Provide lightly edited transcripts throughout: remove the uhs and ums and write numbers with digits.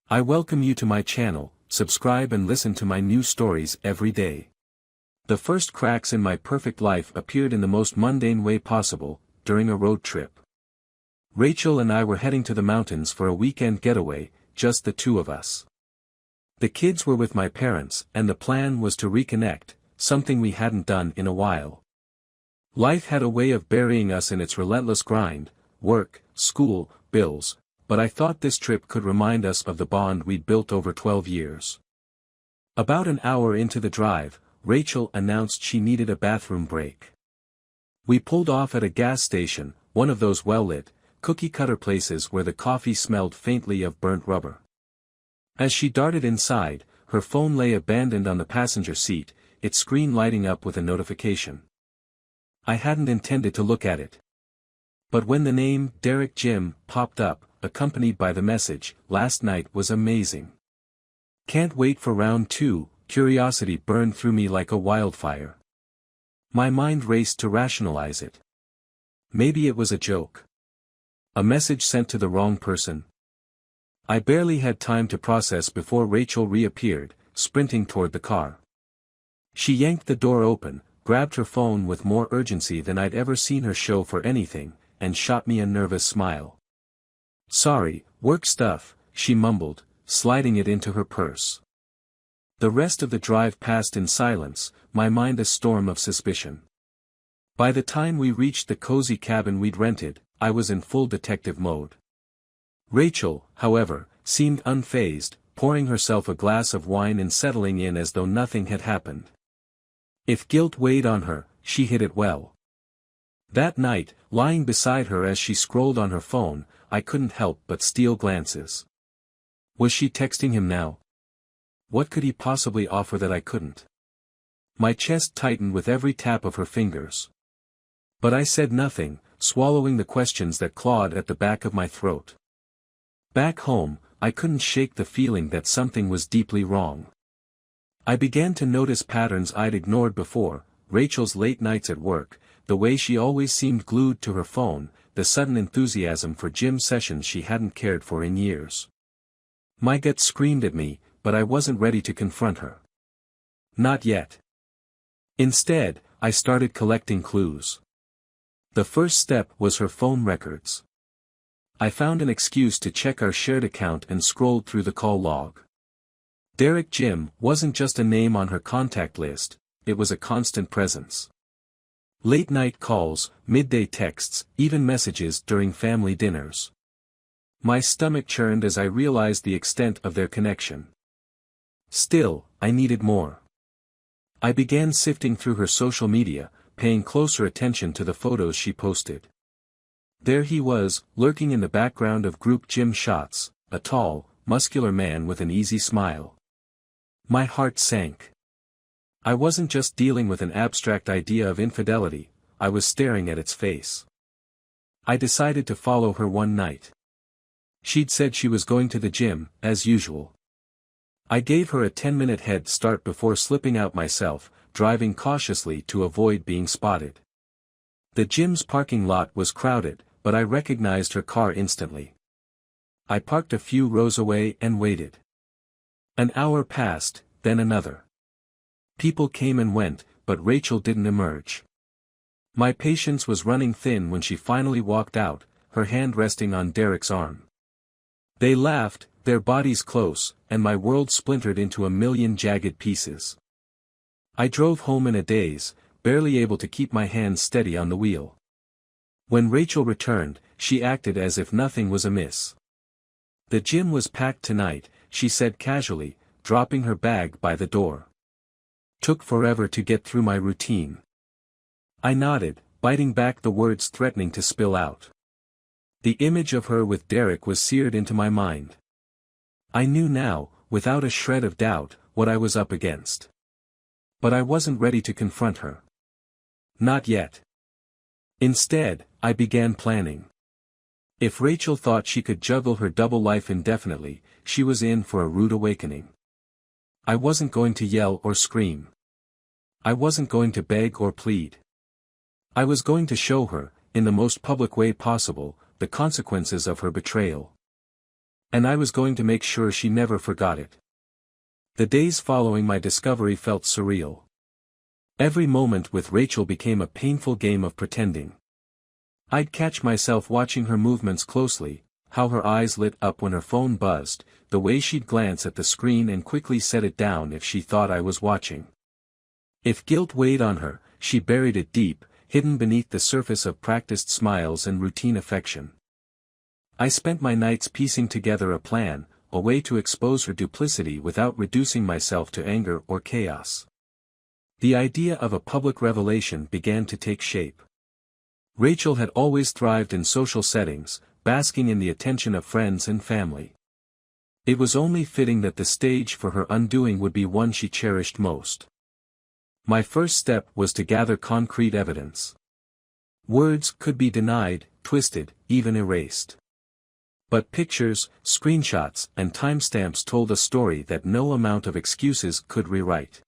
I welcome you to my channel. Subscribe and listen to my new stories every day. The first cracks in my perfect life appeared in the most mundane way possible, during a road trip. Rachel and I were heading to the mountains for a weekend getaway, just the two of us. The kids were with my parents, and the plan was to reconnect, something we hadn't done in a while. Life had a way of burying us in its relentless grind, work, school, bills, but I thought this trip could remind us of the bond we'd built over 12 years. About an hour into the drive, Rachel announced she needed a bathroom break. We pulled off at a gas station, one of those well-lit, cookie-cutter places where the coffee smelled faintly of burnt rubber. As she darted inside, her phone lay abandoned on the passenger seat, its screen lighting up with a notification. I hadn't intended to look at it. But when the name, Derek Jim, popped up, accompanied by the message, "Last night was amazing. Can't wait for round 2, curiosity burned through me like a wildfire. My mind raced to rationalize it. Maybe it was a joke. A message sent to the wrong person. I barely had time to process before Rachel reappeared, sprinting toward the car. She yanked the door open, grabbed her phone with more urgency than I'd ever seen her show for anything, and shot me a nervous smile. "Sorry, work stuff," she mumbled, sliding it into her purse. The rest of the drive passed in silence, my mind a storm of suspicion. By the time we reached the cozy cabin we'd rented, I was in full detective mode. Rachel, however, seemed unfazed, pouring herself a glass of wine and settling in as though nothing had happened. If guilt weighed on her, she hid it well. That night, lying beside her as she scrolled on her phone, I couldn't help but steal glances. Was she texting him now? What could he possibly offer that I couldn't? My chest tightened with every tap of her fingers. But I said nothing, swallowing the questions that clawed at the back of my throat. Back home, I couldn't shake the feeling that something was deeply wrong. I began to notice patterns I'd ignored before: Rachel's late nights at work, the way she always seemed glued to her phone, the sudden enthusiasm for gym sessions she hadn't cared for in years. My gut screamed at me, but I wasn't ready to confront her. Not yet. Instead, I started collecting clues. The first step was her phone records. I found an excuse to check our shared account and scrolled through the call log. Derek Jim wasn't just a name on her contact list, it was a constant presence. Late-night calls, midday texts, even messages during family dinners. My stomach churned as I realized the extent of their connection. Still, I needed more. I began sifting through her social media, paying closer attention to the photos she posted. There he was, lurking in the background of group gym shots, a tall, muscular man with an easy smile. My heart sank. I wasn't just dealing with an abstract idea of infidelity, I was staring at its face. I decided to follow her one night. She'd said she was going to the gym, as usual. I gave her a 10-minute head start before slipping out myself, driving cautiously to avoid being spotted. The gym's parking lot was crowded, but I recognized her car instantly. I parked a few rows away and waited. An hour passed, then another. People came and went, but Rachel didn't emerge. My patience was running thin when she finally walked out, her hand resting on Derek's arm. They laughed, their bodies close, and my world splintered into a million jagged pieces. I drove home in a daze, barely able to keep my hands steady on the wheel. When Rachel returned, she acted as if nothing was amiss. "The gym was packed tonight," she said casually, dropping her bag by the door. "Took forever to get through my routine." I nodded, biting back the words threatening to spill out. The image of her with Derek was seared into my mind. I knew now, without a shred of doubt, what I was up against. But I wasn't ready to confront her. Not yet. Instead, I began planning. If Rachel thought she could juggle her double life indefinitely, she was in for a rude awakening. I wasn't going to yell or scream. I wasn't going to beg or plead. I was going to show her, in the most public way possible, the consequences of her betrayal. And I was going to make sure she never forgot it. The days following my discovery felt surreal. Every moment with Rachel became a painful game of pretending. I'd catch myself watching her movements closely, how her eyes lit up when her phone buzzed, the way she'd glance at the screen and quickly set it down if she thought I was watching. If guilt weighed on her, she buried it deep, hidden beneath the surface of practiced smiles and routine affection. I spent my nights piecing together a plan, a way to expose her duplicity without reducing myself to anger or chaos. The idea of a public revelation began to take shape. Rachel had always thrived in social settings, basking in the attention of friends and family. It was only fitting that the stage for her undoing would be one she cherished most. My first step was to gather concrete evidence. Words could be denied, twisted, even erased. But pictures, screenshots, and timestamps told a story that no amount of excuses could rewrite.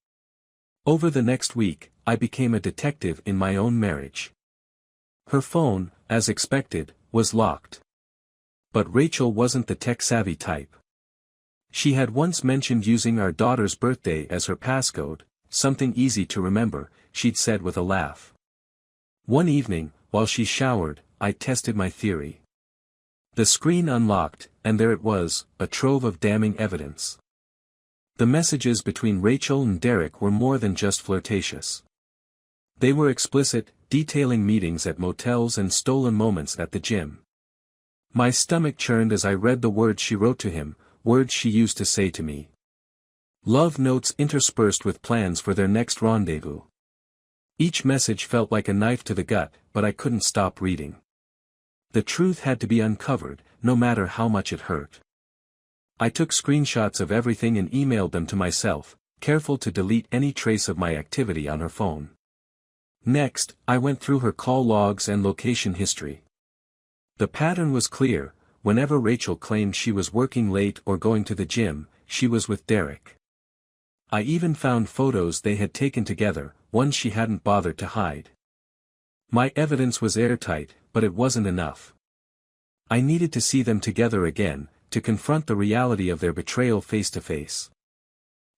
Over the next week, I became a detective in my own marriage. Her phone, as expected, was locked. But Rachel wasn't the tech-savvy type. She had once mentioned using our daughter's birthday as her passcode, something easy to remember, she'd said with a laugh. One evening, while she showered, I tested my theory. The screen unlocked, and there it was, a trove of damning evidence. The messages between Rachel and Derek were more than just flirtatious. They were explicit, detailing meetings at motels and stolen moments at the gym. My stomach churned as I read the words she wrote to him, words she used to say to me. Love notes interspersed with plans for their next rendezvous. Each message felt like a knife to the gut, but I couldn't stop reading. The truth had to be uncovered, no matter how much it hurt. I took screenshots of everything and emailed them to myself, careful to delete any trace of my activity on her phone. Next, I went through her call logs and location history. The pattern was clear: whenever Rachel claimed she was working late or going to the gym, she was with Derek. I even found photos they had taken together, ones she hadn't bothered to hide. My evidence was airtight, but it wasn't enough. I needed to see them together again, to confront the reality of their betrayal face to face.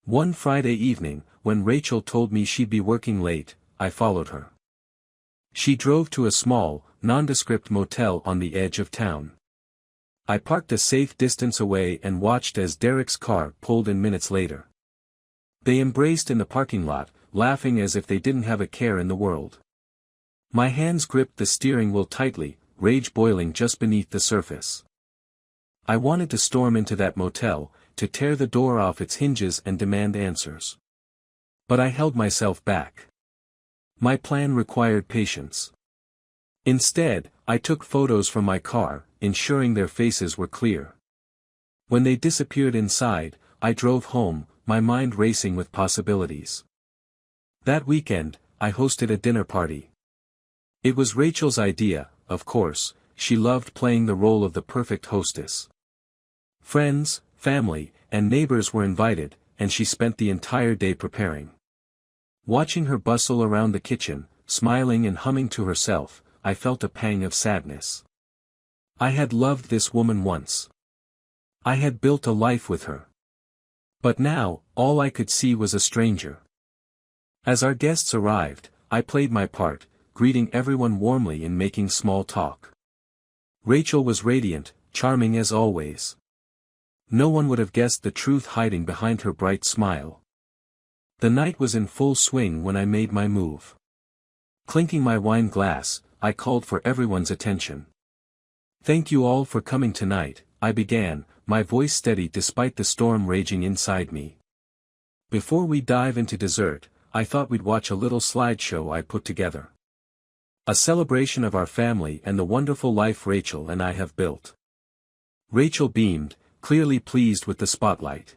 One Friday evening, when Rachel told me she'd be working late, I followed her. She drove to a small, nondescript motel on the edge of town. I parked a safe distance away and watched as Derek's car pulled in minutes later. They embraced in the parking lot, laughing as if they didn't have a care in the world. My hands gripped the steering wheel tightly, rage boiling just beneath the surface. I wanted to storm into that motel, to tear the door off its hinges and demand answers. But I held myself back. My plan required patience. Instead, I took photos from my car, ensuring their faces were clear. When they disappeared inside, I drove home, my mind racing with possibilities. That weekend, I hosted a dinner party. It was Rachel's idea, of course. She loved playing the role of the perfect hostess. Friends, family, and neighbors were invited, and she spent the entire day preparing. Watching her bustle around the kitchen, smiling and humming to herself, I felt a pang of sadness. I had loved this woman once. I had built a life with her. But now, all I could see was a stranger. As our guests arrived, I played my part, greeting everyone warmly and making small talk. Rachel was radiant, charming as always. No one would have guessed the truth hiding behind her bright smile. The night was in full swing when I made my move. Clinking my wine glass, I called for everyone's attention. "Thank you all for coming tonight," I began, my voice steady despite the storm raging inside me. "Before we dive into dessert, I thought we'd watch a little slideshow I put together. A celebration of our family and the wonderful life Rachel and I have built." Rachel beamed, clearly pleased with the spotlight.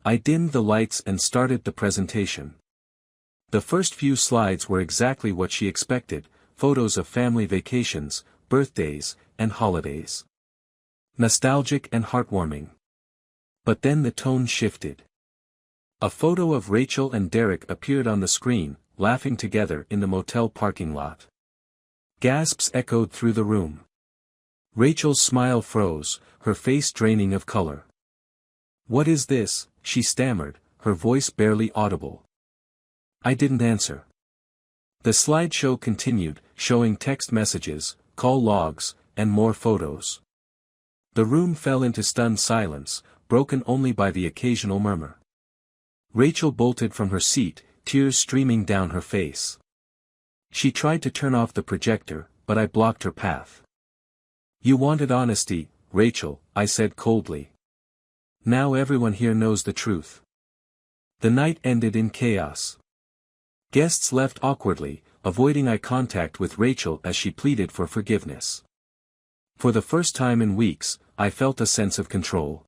I dimmed the lights and started the presentation. The first few slides were exactly what she expected: photos of family vacations, birthdays, and holidays. Nostalgic and heartwarming. But then the tone shifted. A photo of Rachel and Derek appeared on the screen, laughing together in the motel parking lot. Gasps echoed through the room. Rachel's smile froze, her face draining of color. "What is this?" she stammered, her voice barely audible. I didn't answer. The slideshow continued, showing text messages, call logs, and more photos. The room fell into stunned silence, broken only by the occasional murmur. Rachel bolted from her seat, tears streaming down her face. She tried to turn off the projector, but I blocked her path. "You wanted honesty, Rachel," I said coldly. "Now everyone here knows the truth." The night ended in chaos. Guests left awkwardly, avoiding eye contact with Rachel as she pleaded for forgiveness. For the first time in weeks, I felt a sense of control.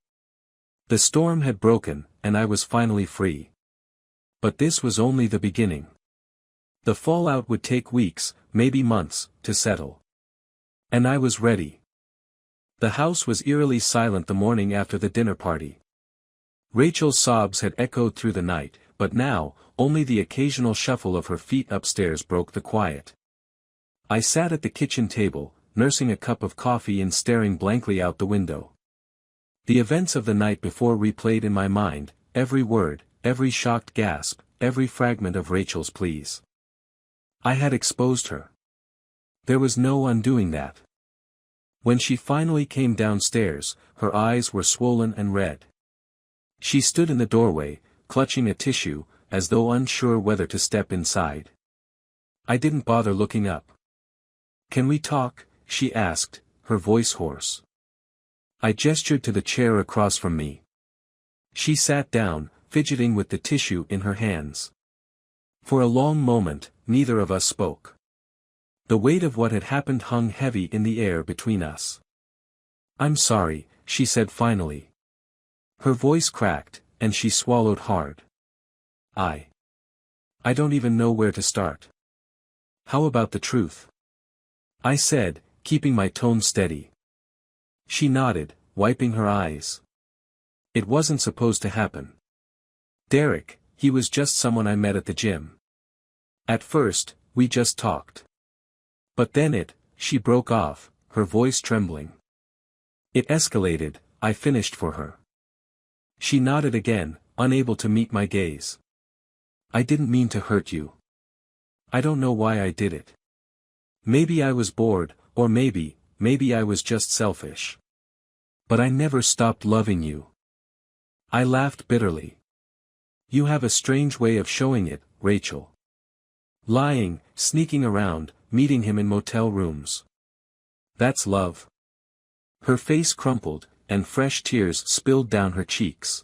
The storm had broken, and I was finally free. But this was only the beginning. The fallout would take weeks, maybe months, to settle. And I was ready. The house was eerily silent the morning after the dinner party. Rachel's sobs had echoed through the night, but now, only the occasional shuffle of her feet upstairs broke the quiet. I sat at the kitchen table, nursing a cup of coffee and staring blankly out the window. The events of the night before replayed in my mind, every word, every shocked gasp, every fragment of Rachel's pleas. I had exposed her. There was no undoing that. When she finally came downstairs, her eyes were swollen and red. She stood in the doorway, clutching a tissue, as though unsure whether to step inside. I didn't bother looking up. "Can we talk?" she asked, her voice hoarse. I gestured to the chair across from me. She sat down, fidgeting with the tissue in her hands. For a long moment, neither of us spoke. The weight of what had happened hung heavy in the air between us. "I'm sorry," she said finally. Her voice cracked, and she swallowed hard. I don't even know where to start." "How about the truth?" I said, keeping my tone steady. She nodded, wiping her eyes. "It wasn't supposed to happen. Derek, he was just someone I met at the gym. At first, we just talked. But then she broke off, her voice trembling. It escalated, I finished for her." She nodded again, unable to meet my gaze. "I didn't mean to hurt you. I don't know why I did it. Maybe I was bored, or maybe I was just selfish. But I never stopped loving you." I laughed bitterly. "You have a strange way of showing it, Rachel. Lying, sneaking around, meeting him in motel rooms. That's love." Her face crumpled, and fresh tears spilled down her cheeks.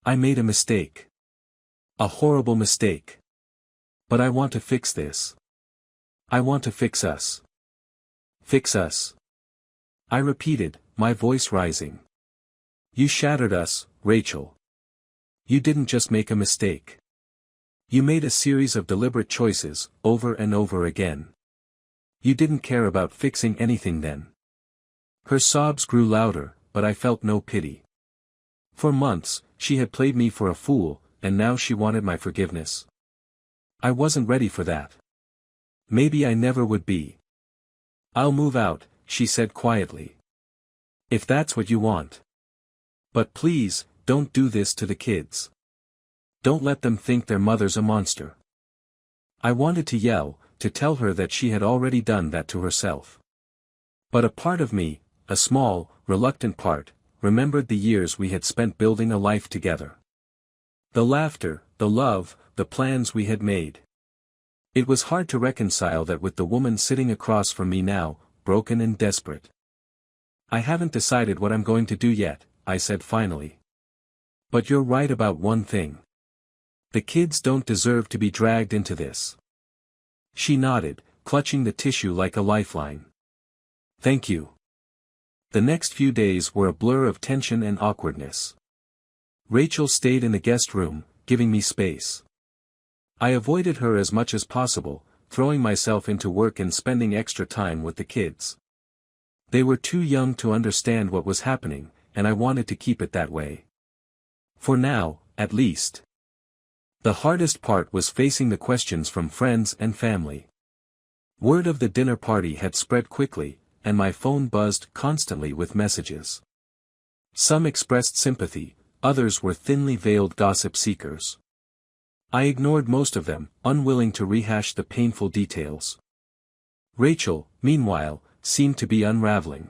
"I made a mistake. A horrible mistake. But I want to fix this. I want to fix us. Fix us." I repeated, my voice rising. "You shattered us, Rachel. You didn't just make a mistake. You made a series of deliberate choices, over and over again. You didn't care about fixing anything then." Her sobs grew louder, but I felt no pity. For months, she had played me for a fool, and now she wanted my forgiveness. I wasn't ready for that. Maybe I never would be. "I'll move out," she said quietly. "If that's what you want. But please, don't do this to the kids. Don't let them think their mother's a monster." I wanted to yell, to tell her that she had already done that to herself. But a part of me, a small, reluctant part, remembered the years we had spent building a life together. The laughter, the love, the plans we had made. It was hard to reconcile that with the woman sitting across from me now, broken and desperate. "I haven't decided what I'm going to do yet," I said finally. "But you're right about one thing. The kids don't deserve to be dragged into this." She nodded, clutching the tissue like a lifeline. "Thank you." The next few days were a blur of tension and awkwardness. Rachel stayed in the guest room, giving me space. I avoided her as much as possible, throwing myself into work and spending extra time with the kids. They were too young to understand what was happening, and I wanted to keep it that way. For now, at least. The hardest part was facing the questions from friends and family. Word of the dinner party had spread quickly, and my phone buzzed constantly with messages. Some expressed sympathy, others were thinly veiled gossip seekers. I ignored most of them, unwilling to rehash the painful details. Rachel, meanwhile, seemed to be unraveling.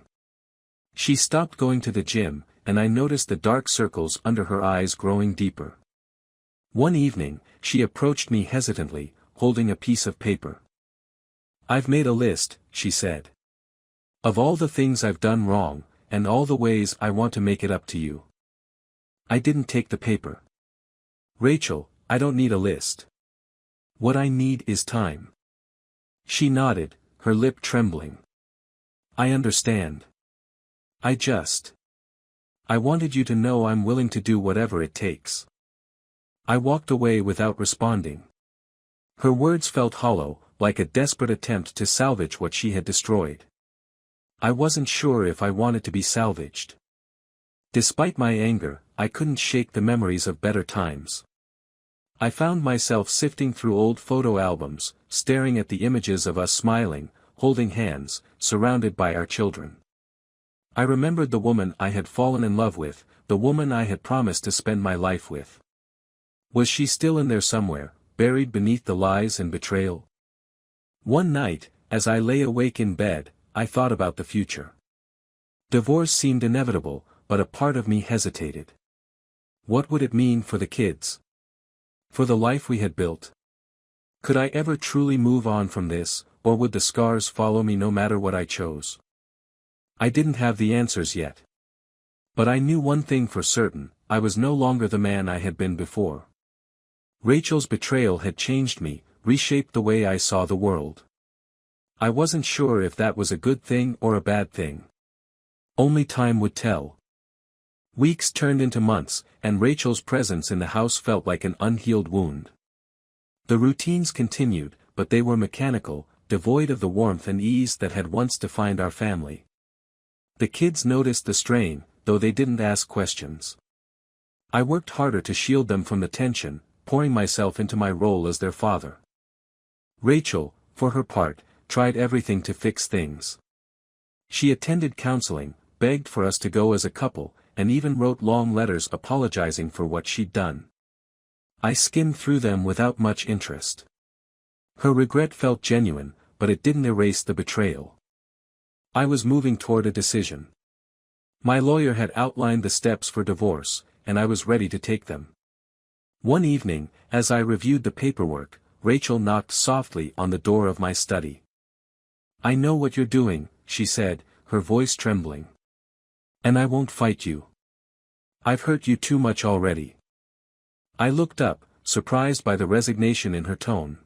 She stopped going to the gym, and I noticed the dark circles under her eyes growing deeper. One evening, she approached me hesitantly, holding a piece of paper. "I've made a list," she said. "Of all the things I've done wrong, and all the ways I want to make it up to you." I didn't take the paper. "Rachel, I don't need a list. What I need is time." She nodded, her lip trembling. "I understand. I wanted you to know I'm willing to do whatever it takes." I walked away without responding. Her words felt hollow, like a desperate attempt to salvage what she had destroyed. I wasn't sure if I wanted to be salvaged. Despite my anger, I couldn't shake the memories of better times. I found myself sifting through old photo albums, staring at the images of us smiling, holding hands, surrounded by our children. I remembered the woman I had fallen in love with, the woman I had promised to spend my life with. Was she still in there somewhere, buried beneath the lies and betrayal? One night, as I lay awake in bed, I thought about the future. Divorce seemed inevitable, but a part of me hesitated. What would it mean for the kids? For the life we had built? Could I ever truly move on from this, or would the scars follow me no matter what I chose? I didn't have the answers yet. But I knew one thing for certain: I was no longer the man I had been before. Rachel's betrayal had changed me, reshaped the way I saw the world. I wasn't sure if that was a good thing or a bad thing. Only time would tell. Weeks turned into months, and Rachel's presence in the house felt like an unhealed wound. The routines continued, but they were mechanical, devoid of the warmth and ease that had once defined our family. The kids noticed the strain, though they didn't ask questions. I worked harder to shield them from the tension, pouring myself into my role as their father. Rachel, for her part, tried everything to fix things. She attended counseling, begged for us to go as a couple, and even wrote long letters apologizing for what she'd done. I skimmed through them without much interest. Her regret felt genuine, but it didn't erase the betrayal. I was moving toward a decision. My lawyer had outlined the steps for divorce, and I was ready to take them. One evening, as I reviewed the paperwork, Rachel knocked softly on the door of my study. "I know what you're doing," she said, her voice trembling. "And I won't fight you. I've hurt you too much already." I looked up, surprised by the resignation in her tone.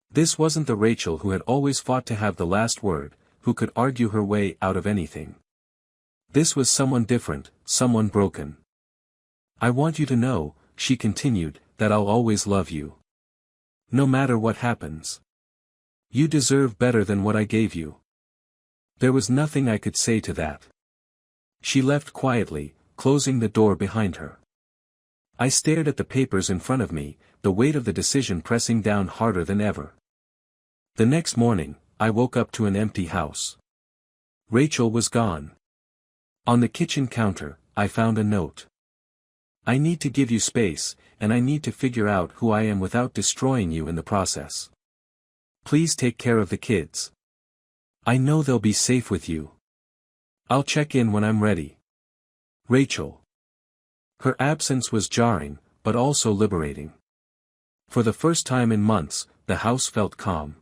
This wasn't the Rachel who had always fought to have the last word, who could argue her way out of anything. This was someone different, someone broken. "I want you to know," she continued, "that I'll always love you. No matter what happens. You deserve better than what I gave you." There was nothing I could say to that. She left quietly, closing the door behind her. I stared at the papers in front of me, the weight of the decision pressing down harder than ever. The next morning, I woke up to an empty house. Rachel was gone. On the kitchen counter, I found a note. "I need to give you space, and I need to figure out who I am without destroying you in the process. Please take care of the kids. I know they'll be safe with you. I'll check in when I'm ready. Rachel." Her absence was jarring, but also liberating. For the first time in months, the house felt calm.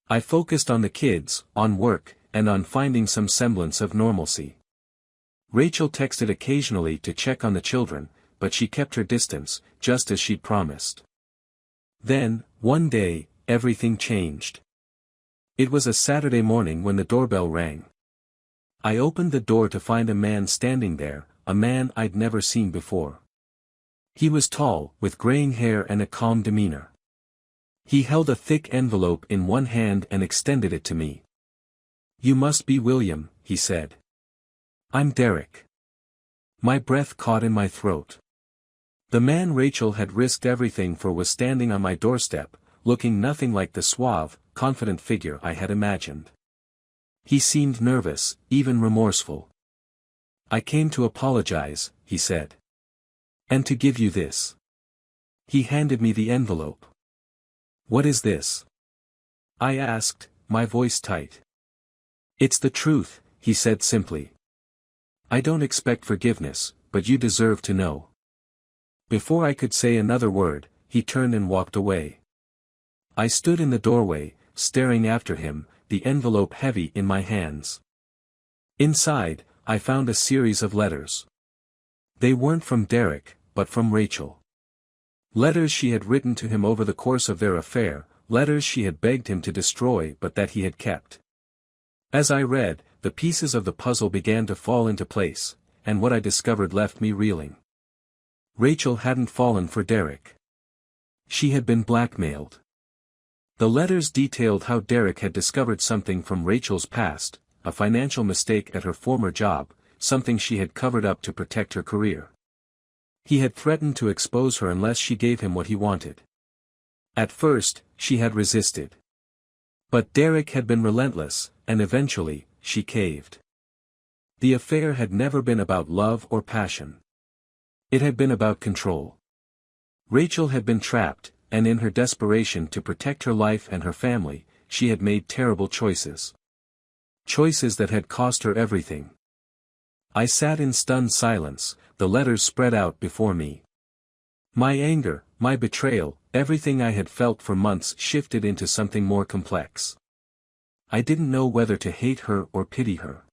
I focused on the kids, on work, and on finding some semblance of normalcy. Rachel texted occasionally to check on the children, but she kept her distance, just as she'd promised. Then, one day, everything changed. It was a Saturday morning when the doorbell rang. I opened the door to find a man standing there, a man I'd never seen before. He was tall, with graying hair and a calm demeanor. He held a thick envelope in one hand and extended it to me. "You must be William," he said. "I'm Derek." My breath caught in my throat. The man Rachel had risked everything for was standing on my doorstep, looking nothing like the suave, confident figure I had imagined. He seemed nervous, even remorseful. "I came to apologize," he said. "And to give you this." He handed me the envelope. "What is this?" I asked, my voice tight. "It's the truth," he said simply. "I don't expect forgiveness, but you deserve to know." Before I could say another word, he turned and walked away. I stood in the doorway, staring after him, the envelope heavy in my hands. Inside, I found a series of letters. They weren't from Derek, but from Rachel. Letters she had written to him over the course of their affair, letters she had begged him to destroy but that he had kept. As I read, the pieces of the puzzle began to fall into place, and what I discovered left me reeling. Rachel hadn't fallen for Derek. She had been blackmailed. The letters detailed how Derek had discovered something from Rachel's past, a financial mistake at her former job, something she had covered up to protect her career. He had threatened to expose her unless she gave him what he wanted. At first, she had resisted. But Derek had been relentless, and eventually, she caved. The affair had never been about love or passion. It had been about control. Rachel had been trapped, and in her desperation to protect her life and her family, she had made terrible choices. Choices that had cost her everything. I sat in stunned silence, the letters spread out before me. My anger, my betrayal, everything I had felt for months shifted into something more complex. I didn't know whether to hate her or pity her.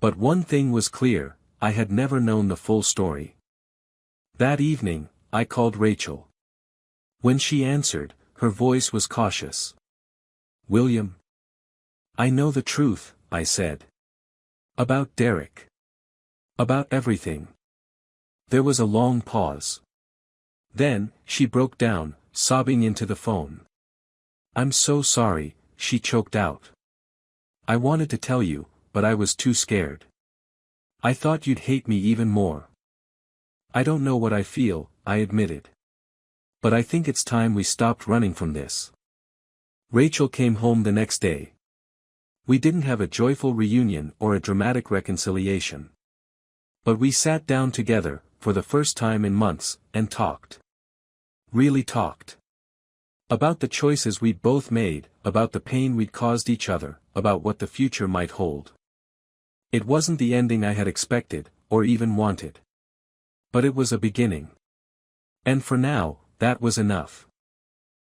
But one thing was clear, I had never known the full story. That evening, I called Rachel. When she answered, her voice was cautious. "William." "I know the truth," I said. "About Derek. About everything." There was a long pause. Then, she broke down, sobbing into the phone. "I'm so sorry," she choked out. "I wanted to tell you, but I was too scared. I thought you'd hate me even more." "I don't know what I feel," I admitted. "But I think it's time we stopped running from this." Rachel came home the next day. We didn't have a joyful reunion or a dramatic reconciliation. But we sat down together, for the first time in months, and talked. Really talked. About the choices we'd both made, about the pain we'd caused each other, about what the future might hold. It wasn't the ending I had expected, or even wanted. But it was a beginning. And for now, that was enough.